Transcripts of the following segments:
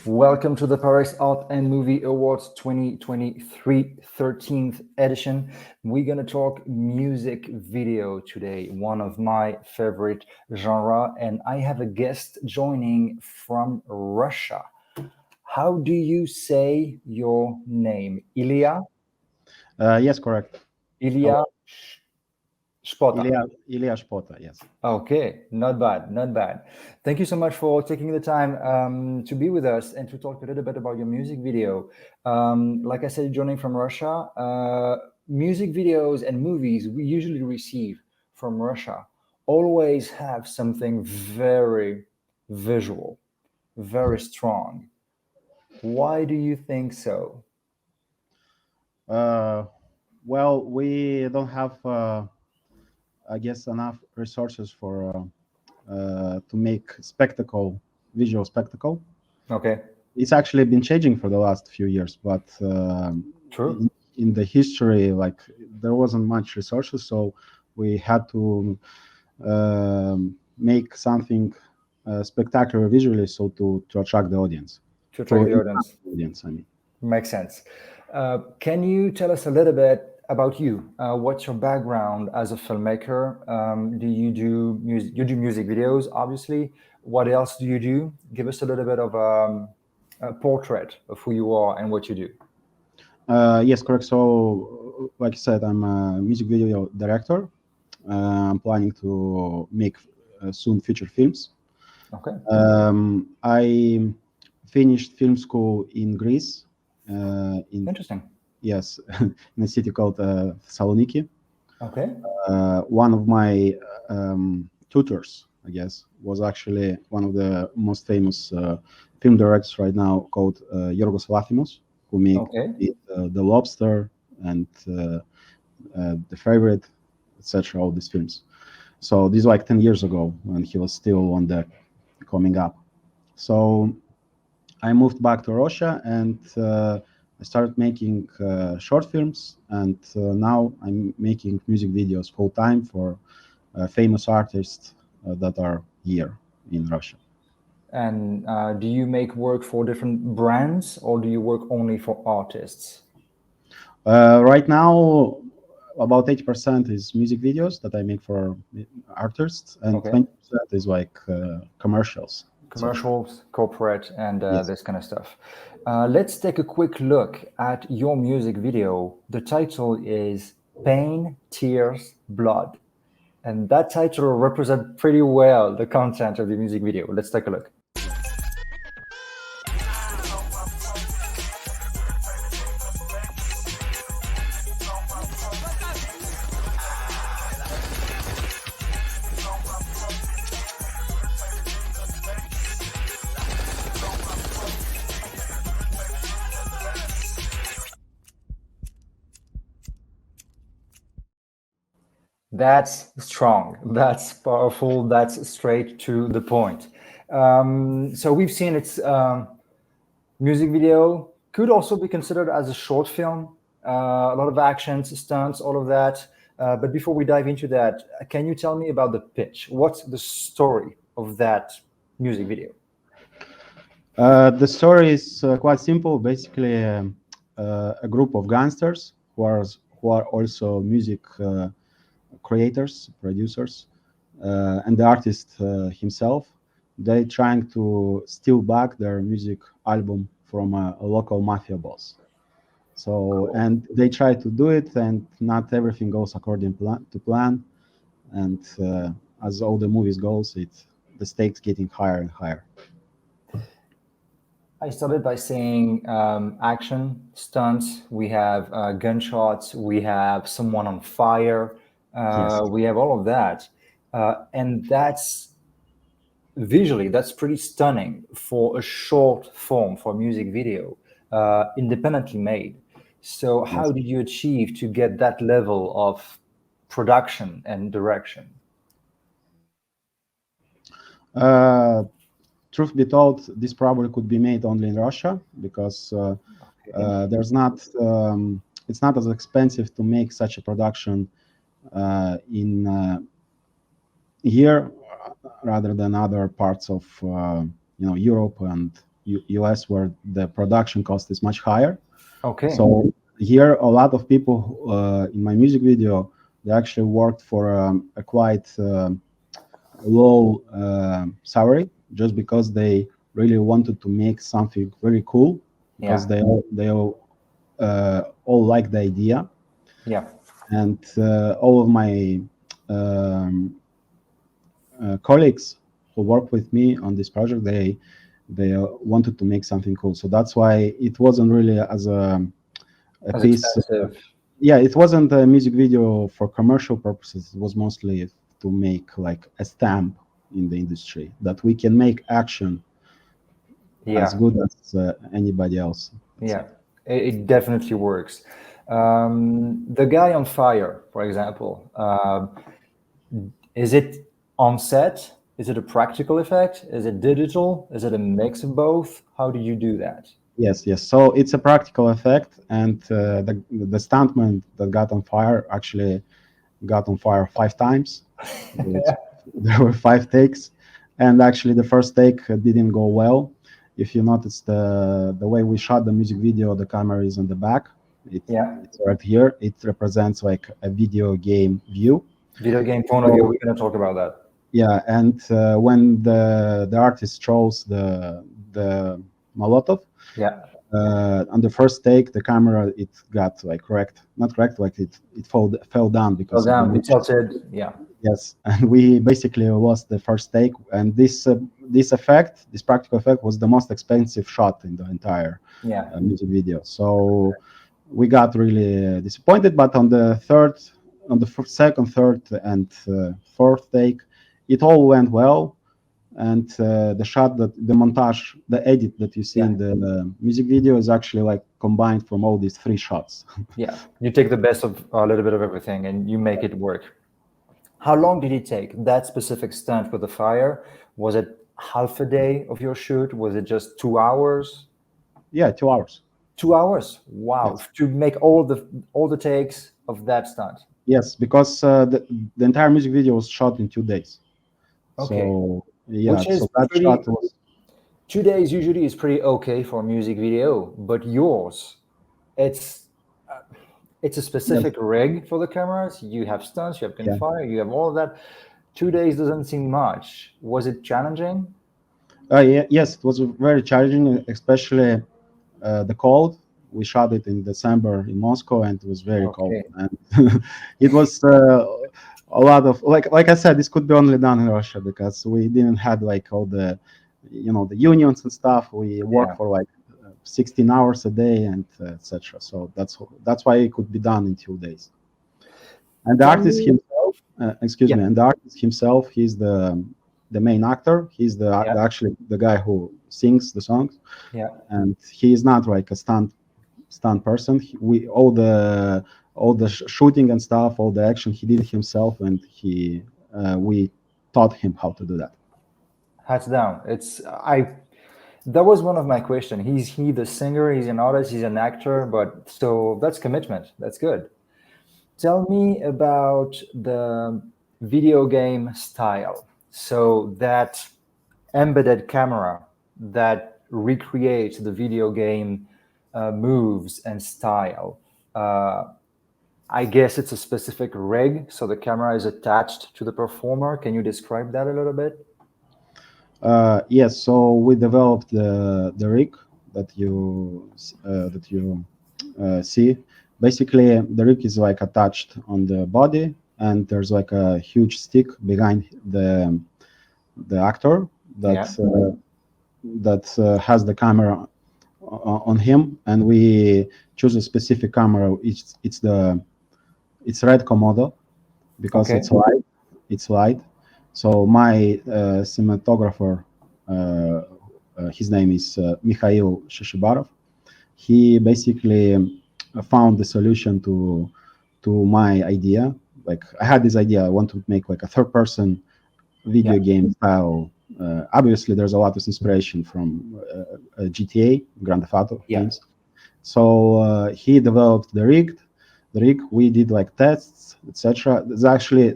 Welcome to the Paris Art and Movie Awards 2023 13th edition. We're going to talk music video today, one of my favorite genre, and I have a guest joining from Russia. How do you say your name? Ilya? Yes, correct. Ilya Shpota. Ilya Shpota, yes. Okay, not bad, not bad. Thank you so much for taking the time to be with us and to talk a little bit about your music video. Like I said, joining from Russia, music videos and movies we usually receive from Russia always have something very visual, very strong. Why do you think so? Well, we don't have, I guess, enough resources for to make visual spectacle. Okay, It's actually been changing for the last few years, but true. in the history, like there wasn't much resources, so we had to make something spectacular visually, so to attract the audience. To attract the International audience. audience, I mean. Makes sense. Can you tell us a little bit about you? What's your background as a filmmaker? Do you do music? You do music videos, obviously. What else do you do? Give us a little bit of a portrait of who you are and what you do. Yes, correct. So, like I said, I'm a music video director. I'm planning to make soon feature films. Okay, I finished film school in Greece, in interesting. yes, in a city called Thessaloniki. Okay, One of my tutors, I guess, was actually one of the most famous film directors right now, called Yorgos Lathimos, who made okay, The Lobster and The Favorite, etc. All these films. So this is like 10 years ago when he was still on the coming up. So I moved back to Russia and I started making short films, and now I'm making music videos full time for famous artists that are here in Russia. and do you make work for different brands or do you work only for artists? Right now, about 80% is music videos that I make for artists, and Okay, 20% is like commercials, etc. commercials, corporate, and Yes. this kind of stuff. Let's take a quick look at your music video. The title is Pain, Tears, Blood. And that title represents pretty well the content of the music video. Let's take a look. That's strong. That's powerful. That's straight to the point. So we've seen its music video could also be considered as a short film. A lot of actions, stunts, all of that. But before we dive into that, can you tell me about the pitch? What's the story of that music video? The story is quite simple. Basically, a group of gangsters who are also music creators, producers, and the artist himself. They trying to steal back their music album from a local mafia boss. So, Cool. and they try to do it, and not everything goes according to plan. And as all the movies goes, the stakes getting higher and higher. I started by saying action, stunts. We have gunshots. We have someone on fire. Yes. We have all of that. And that's visually, that's pretty stunning for a short form for a music video, independently made. So, how Yes. did you achieve to get that level of production and direction? Uh, Truth be told, this probably could be made only in Russia because Okay. it's not as expensive to make such a production in here rather than other parts of Europe and US, where the production cost is much higher. Okay. So here, a lot of people in my music video, they actually worked for a quite low salary, just because they really wanted to make something very cool, because Yeah. they all like the idea. Yeah. And all of my um, colleagues who work with me on this project, they wanted to make something cool. So that's why it wasn't really as a As piece. expensive. Yeah, it wasn't a music video for commercial purposes. It was mostly to make like a stamp in the industry that we can make action as Yeah. good as anybody else, let's say. Yeah. It definitely works. The guy on fire, for example, is it on set? Is it a practical effect? Is it digital? Is it a mix of both? How do you do that? Yes, yes. So it's a practical effect, and the stuntman that got on fire actually got on fire 5 times. It's, there were 5 takes, and actually the first take didn't go well. If you notice the way we shot the music video, the camera is on the back. Yeah. It's right here. It represents like a video game view. Video game point of view. So We're going to talk about that. yeah, and when the artist throws the Molotov, Yeah. on the first take, the camera, it got like not correct, like it fell down Well, because of the down. It motion. tilted. Yeah. Yes, and we basically lost the first take, and this practical effect, was the most expensive shot in the entire Yeah. music video. So we got really disappointed. But on the second, third, and fourth take, it all went well. And the montage, the edit that you see Yeah. in the music video is actually like combined from all these 3 shots. Yeah. You take the best of a little bit of everything and you make it work. How long did it take, that specific stunt with the fire? Was it half a day of your shoot? Was it just 2 hours? Yeah, 2 hours. 2 hours. Wow. Yes. To make all the takes of that stunt. Yes, because the entire music video was shot in 2 days. Okay. So yeah, Which is so that shot pretty, was 2 days usually is pretty okay for a music video, but yours, it's it's a yes, specific rig for the cameras. You have stunts, you have yeah. gunfire, you have all of that. 2 days doesn't seem much. Was it challenging? Yeah, yes, it was very challenging, especially the cold. We shot it in December in Moscow, and it was very cold. Okay. And it was a lot of, like I said, this could be only done in Russia, because we didn't have like all the, the unions and stuff. We work Yeah. for like 16 hours a day, and etc. So that's why it could be done in 2 days. And the Tell artist me. himself, excuse Yeah. me, and the artist himself, he's the main actor. He's Yeah. actually the guy who sings the songs, Yeah. and he is not like a stunt person. We all the shooting and stuff, all the action, he did it himself, and we taught him how to do that. Hats down. That was one of my questions. He the singer, he's an artist, he's an actor, but so that's commitment. That's good. Tell me about the video game style. So that embedded camera that recreates the video game moves and style. Uh, I guess it's a specific rig, so the camera is attached to the performer. Can you describe that a little bit? Yes, so we developed the rig that you see. Basically, the rig is like attached on the body, and there's like a huge stick behind the actor that Yeah. has the camera on him, and we choose a specific camera. It's red Komodo, because Okay. it's light. It's light. So my cinematographer, his name is Mikhail Sheshibarov. He basically found the solution to my idea. Like, I had this idea. I want to make like a third-person video Yeah. game style. Obviously, there's a lot of inspiration from GTA, Grand Theft Auto Yeah. games. So he developed the rig. We did like tests, etc. There's actually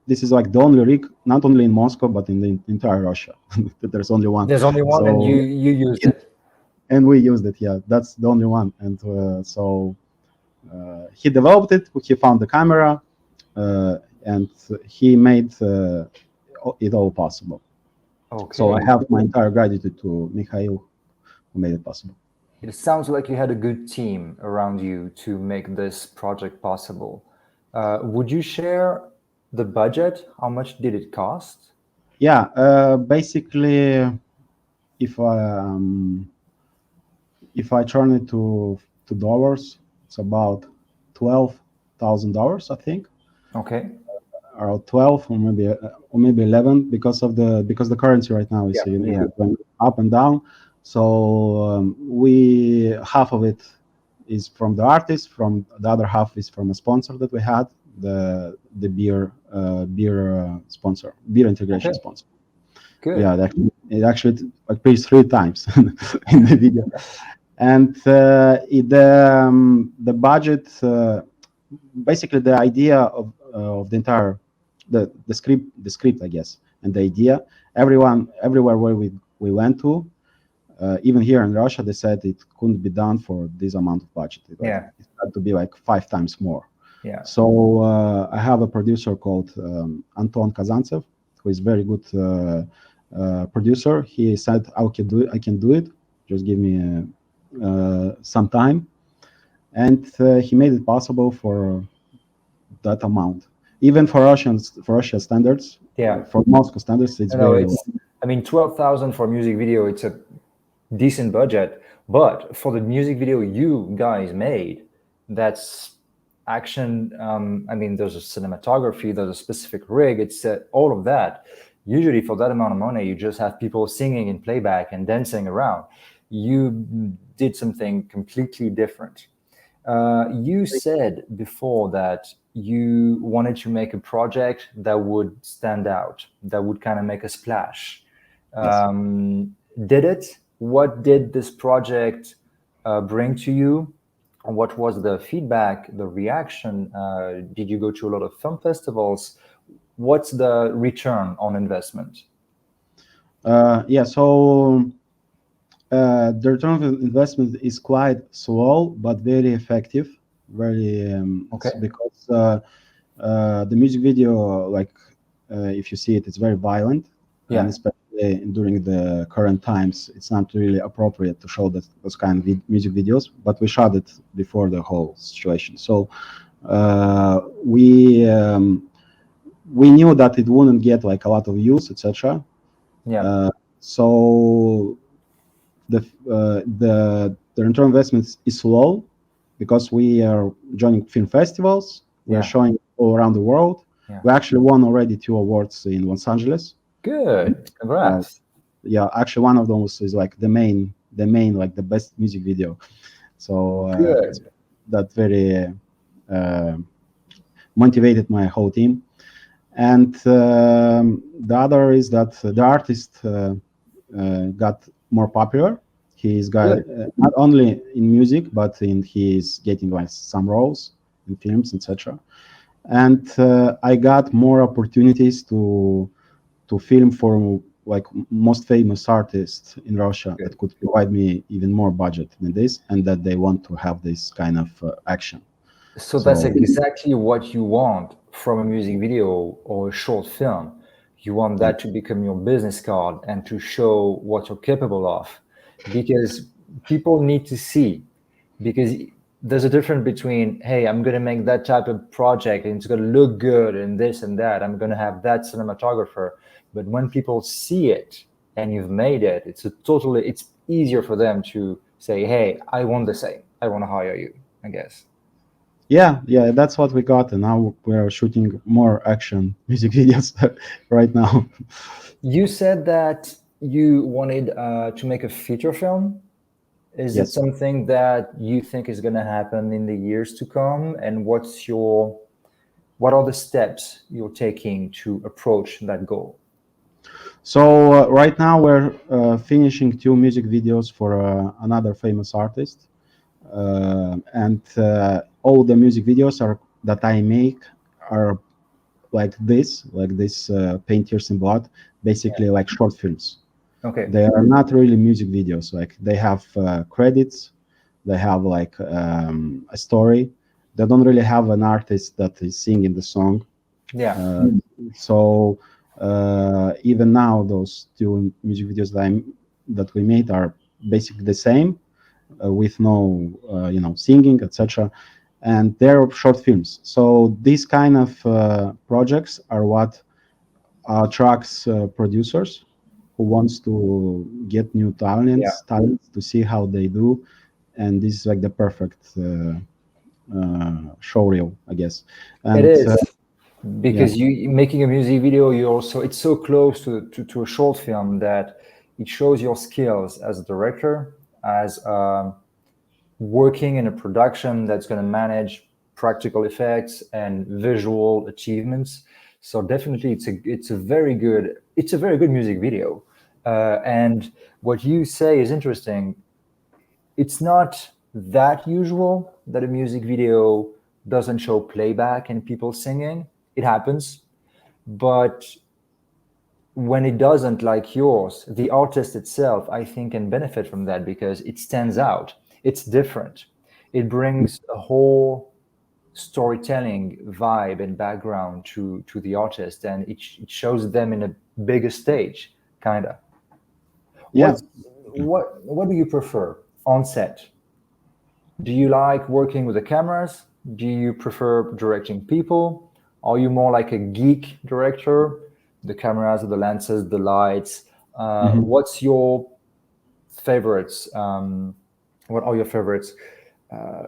the this is like the only rig, not only in Moscow but in the entire Russia. That there's only one. There's only one, and So you used it. and we used it. Yeah, that's the only one. And so he developed it. He found the camera, and he made it all possible. So I Okay. have my entire gratitude to Mikhail, who made it possible. It sounds like you had a good team around you to make this project possible. Would you share the budget? How much did it cost? Yeah, basically, if I turn it to dollars, it's about $12,000, I think, Okay. or 12, or maybe 11, because the currency right now is Yeah. going up and down. So we half of it is from the artist, from the other half is from a sponsor that we had, the beer sponsor, beer integration Okay. sponsor. Good. Yeah, it actually appears 3 times in the video. And the budget, basically the idea of the entire the script, I guess, and the idea. Everywhere where we went to, even here in Russia, they said it couldn't be done for this amount of budget. It Yeah. had to be like 5 times more. Yeah. So I have a producer called Anton Kazantsev, who is very good producer. He said, I can do it. Just give me some time. And he made it possible for that amount. Even for Russia standards, Yeah. for Moscow standards, it's No, very low. I mean, 12,000 for a music video, it's a decent budget. But for the music video you guys made, that's action. I mean, there's a cinematography, there's a specific rig, it's all of that. Usually for that amount of money, you just have people singing in playback and dancing around. You did something completely different. You said before that you wanted to make a project that would stand out, that would kind of make a splash. Yes. Did it? What did this project bring to you? What was the feedback, the reaction? Did you go to a lot of film festivals? What's the return on investment? Yeah, so the return of investment is quite slow but very effective. Very Okay. because the music video, like if you see it, it's very violent, Yeah. and especially during the current times, it's not really appropriate to show those kind of music videos. But we shot it before the whole situation, so we knew that it wouldn't get like a lot of views, etc. Yeah. So the return on investment is low because we are joining film festivals. We Yeah. are showing all around the world. Yeah. We actually won already 2 awards in Los Angeles. Good. Congrats. Yeah, actually one of those is like the main like the best music video. So Good. that very motivated my whole team. And the other is that the artist got more popular. He's got not only in music, but he's getting like some roles in films, etc. And I got more opportunities to film for like most famous artists in Russia that could provide me even more budget than this, and that they want to have this kind of action. So that's exactly what you want from a music video or a short film. You want that to become your business card and to show what you're capable of, because people need to see. Because there's a difference between, hey, I'm going to make that type of project and it's going to look good and this and that. I'm going to have that cinematographer. But when people see it and you've made it, it's easier for them to say, hey, I want the same. I want to hire you, I guess. Yeah, that's what we got, and now we're shooting more action music videos right now. You said that you wanted to make a feature film. Is it Yes. something that you think is going to happen in the years to come? And what are the steps you're taking to approach that goal? So right now we're finishing 2 music videos for another famous artist, and all the music videos that I make are like this Paint Tears in Blood, basically like short films. Okay. They are not really music videos. Like they have credits, they have like a story. They don't really have an artist that is singing the song. Yeah. Uh, so even now, those two music videos that we made are basically the same, with no singing, etc. And they're short films. So these kind of projects are what attracts producers who wants to get new Yeah. talents to see how they do, and this is like the perfect show reel, I guess. It And is yeah, because you making a music video, you also it's so close to a short film that it shows your skills as a director, as working in a production that's going to manage practical effects and visual achievements. So definitely, it's a very good music video. And what you say is interesting. It's not that usual that a music video doesn't show playback and people singing. It happens, but when it doesn't, like yours, the artist itself, I think, can benefit from that because it stands out. It's different. It brings a whole storytelling vibe and background to the artist, and it shows them in a bigger stage, kind of. yeah. What do you prefer on set? Do you like working with the cameras? Do you prefer directing people? Are you more like a geek director? The cameras, the lenses, the lights. Mhm. What's your favorites? What are your favorites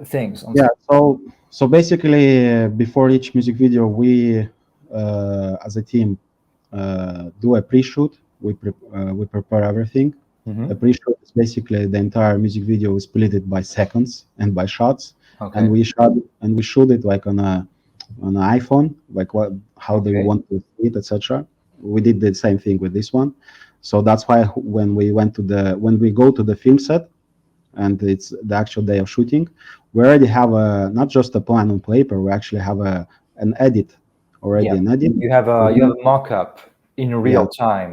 things on Yeah, set? so basically, before each music video, we as a team do a pre-shoot. We prepare everything. A Hmm. pre-shoot is basically the entire music video is split it by seconds and by shots, and Okay. we shoot it like on an iPhone, like what how they Okay. want to see it, etc. We did the same thing with this one, so that's why when we go to the film set and it's the actual day of shooting, we already have a not just a plan on paper. We actually have an edit Yeah. already, an edit. You have a mock-up in real Yes, time.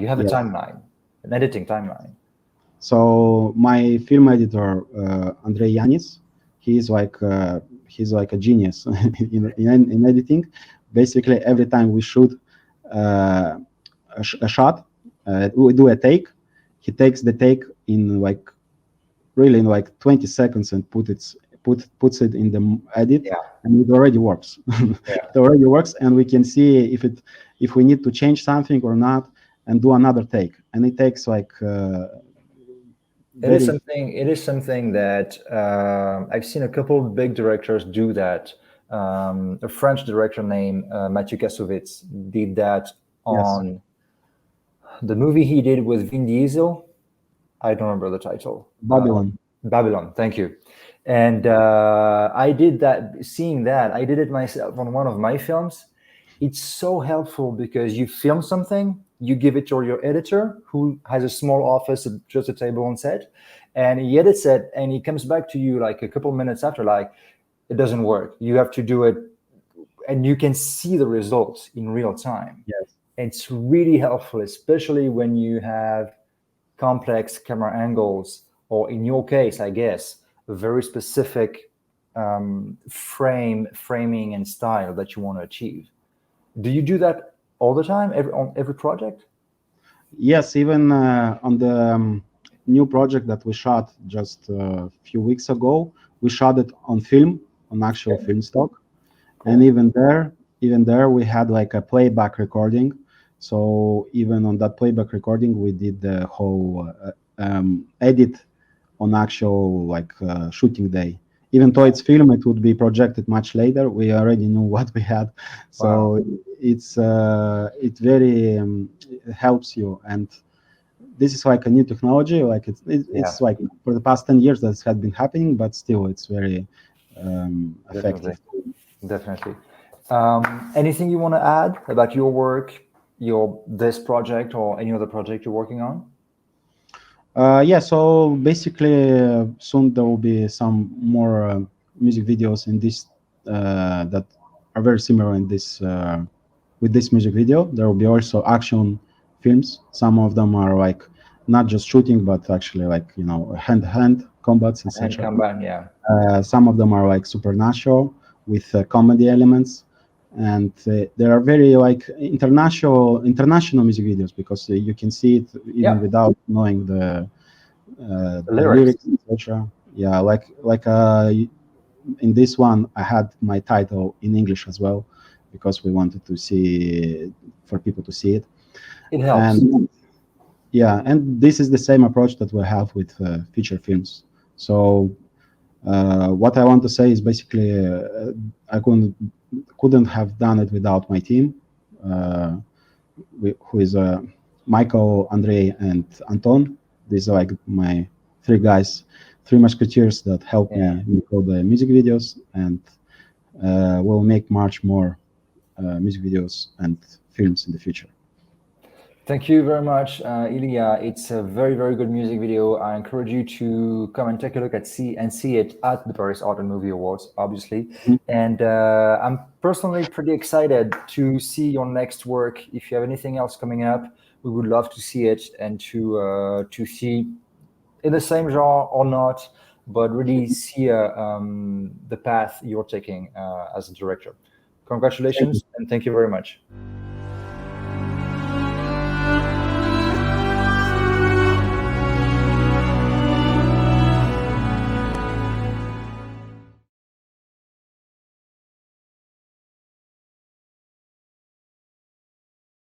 You have a yes. timeline, an editing timeline. So my film editor, Andrei Yanis, he's like a genius in editing. Basically, every time we shoot a shot, we do a take. He takes the take in like really in like 20 seconds and puts it in the edit, Yeah. and it already works. Yeah. It already works, and we can see if we need to change something or not, and do another take. And it takes like very It is something that I've seen a couple of big directors do that. A French director named Mathieu Kassovitz did that yes, on the movie he did with Vin Diesel. I don't remember the title. Babylon. Babylon. Thank you. And I did that. Seeing that, I did it myself on one of my films. It's so helpful because you film something, you give it to your editor who has a small office, just a table on set, and he edits it, and he comes back to you like a couple minutes after, like it doesn't work. You have to do it, and you can see the results in real time. Yes. It's really helpful, especially when you have complex camera angles, or in your case, I guess, a very specific framing and style that you want to achieve. Do you do that all the time, on every project? Yes, even on the new project that we shot just a few weeks ago, we shot it on film, on actual Okay, film stock. And cool. even there we had like a playback recording. So even on that playback recording, we did the whole edit on actual like shooting day. Even though it's film, it would be projected much later. We already knew what we had, Wow. so it very it helps you. And this is like a new technology. Like Yeah, it's like for the past 10 years that had been happening, but still it's very definitely, effective. definitely. Anything you want to add about your work, your this project, or any other project you're working on? Yeah, so basically, soon there will be some more music videos in this that are very similar in this with this music video, there will be also action films. Some of them are like not just shooting, but actually like hand-to-hand combats, And etc. Kanban, yeah. Some of them are like supernatural with comedy elements, and there are very like international music videos because you can see it even Yeah, without knowing the the lyrics. lyrics, etc. Yeah, like in this one, I had my title in English as well because we wanted to see for people to see it. It helps. And yeah, and this is the same approach that we have with feature films. So what I want to say is basically I couldn't have done it without my team, uh, who is Michael, Andrei, and Anton. These are like my three guys, three musketeers that help Yeah. me make all the music videos, and will make much more music videos and films in the future. Thank you very much, Ilya. It's a very, very good music video. I encourage you to come and take a look at see it at the Paris Art and Movie Awards, obviously. And I'm personally pretty excited to see your next work. If you have anything else coming up, we would love to see it and to see in the same genre or not, but really see the path you're taking as a director. Congratulations and thank you very much.